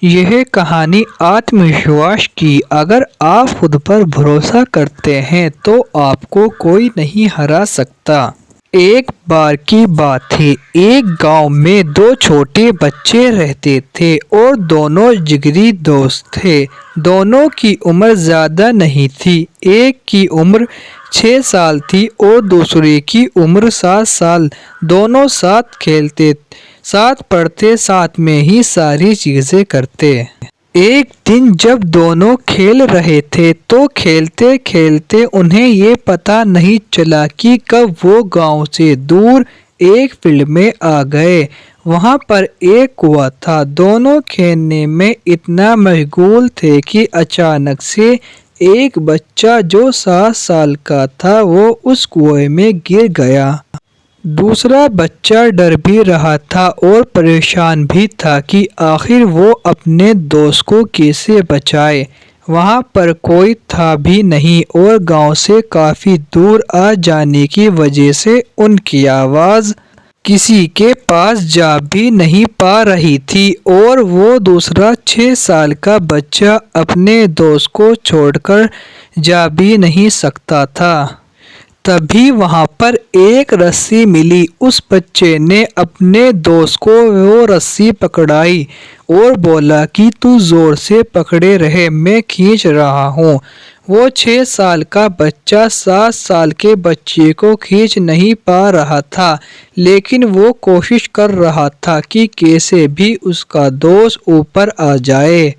یہ کہانی آتم وشواس کی۔ اگر آپ خود پر بھروسہ کرتے ہیں تو آپ کو کوئی نہیں ہرا سکتا۔ ایک بار کی بات تھی، ایک گاؤں میں دو چھوٹے بچے رہتے تھے اور دونوں جگری دوست تھے۔ دونوں کی عمر زیادہ نہیں تھی۔ ایک کی عمر 6 سال تھی اور دوسرے کی عمر 7 سال۔ دونوں ساتھ کھیلتے، ساتھ پڑھتے، ساتھ میں ہی ساری چیزیں کرتے۔ ایک دن جب دونوں کھیل رہے تھے تو کھیلتے کھیلتے انہیں یہ پتہ نہیں چلا کہ کب وہ گاؤں سے دور ایک فیلڈ میں آ گئے۔ وہاں پر ایک کنواں تھا۔ دونوں کھیلنے میں اتنا مشغول تھے کہ اچانک سے ایک بچہ جو 7 سال کا تھا وہ اس کنویں میں گر گیا۔ دوسرا بچہ ڈر بھی رہا تھا اور پریشان بھی تھا کہ آخر وہ اپنے دوست کو کیسے بچائے۔ وہاں پر کوئی تھا بھی نہیں اور گاؤں سے کافی دور آ جانے کی وجہ سے ان کی آواز کسی کے پاس جا بھی نہیں پا رہی تھی اور وہ دوسرا 6 سال کا بچہ اپنے دوست کو چھوڑ کر جا بھی نہیں سکتا تھا۔ تبھی وہاں پر ایک رسی ملی۔ اس بچے نے اپنے دوست کو وہ رسی پکڑائی اور بولا کہ تو زور سے پکڑے رہے، میں کھینچ رہا ہوں۔ وہ 6 سال کا بچہ 7 سال کے بچے کو کھینچ نہیں پا رہا تھا، لیکن وہ کوشش کر رہا تھا کہ کیسے بھی اس کا دوست اوپر آ جائے۔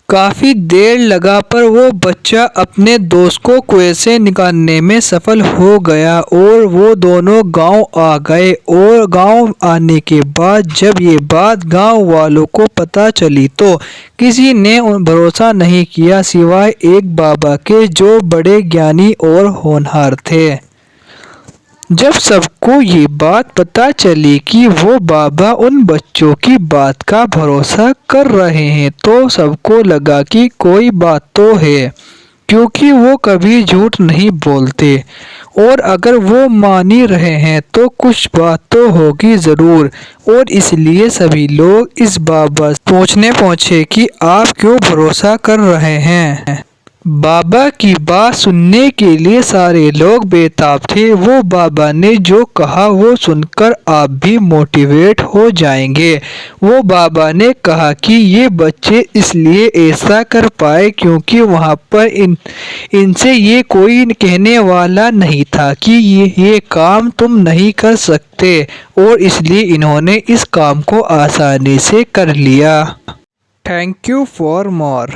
کافی دیر لگا پر وہ بچہ اپنے دوست کو کنویں سے نکالنے میں سفل ہو گیا اور وہ دونوں گاؤں آ گئے۔ اور گاؤں آنے کے بعد جب یہ بات گاؤں والوں کو پتہ چلی تو کسی نے بھروسہ نہیں کیا سوائے ایک بابا کے جو بڑے گیانی اور ہونہار تھے۔ جب سب کو یہ بات پتہ چلی کہ وہ بابا ان بچوں کی بات کا بھروسہ کر رہے ہیں تو سب کو لگا کہ کوئی بات تو ہے، کیونکہ وہ کبھی جھوٹ نہیں بولتے اور اگر وہ مان ہی رہے ہیں تو کچھ بات تو ہوگی ضرور۔ اور اس لیے سبھی لوگ اس بابا سے پوچھے کہ آپ کیوں بھروسہ کر رہے ہیں؟ بابا کی بات سننے کے لیے سارے لوگ بے تاب تھے۔ وہ بابا نے جو کہا وہ سن کر آپ بھی موٹیویٹ ہو جائیں گے۔ وہ بابا نے کہا کہ یہ بچے اس لیے ایسا کر پائے کیونکہ وہاں پر ان سے یہ کوئی کہنے والا نہیں تھا کہ یہ کام تم نہیں کر سکتے اور اس لیے انہوں نے اس کام کو آسانی سے کر لیا۔ Thank you for more.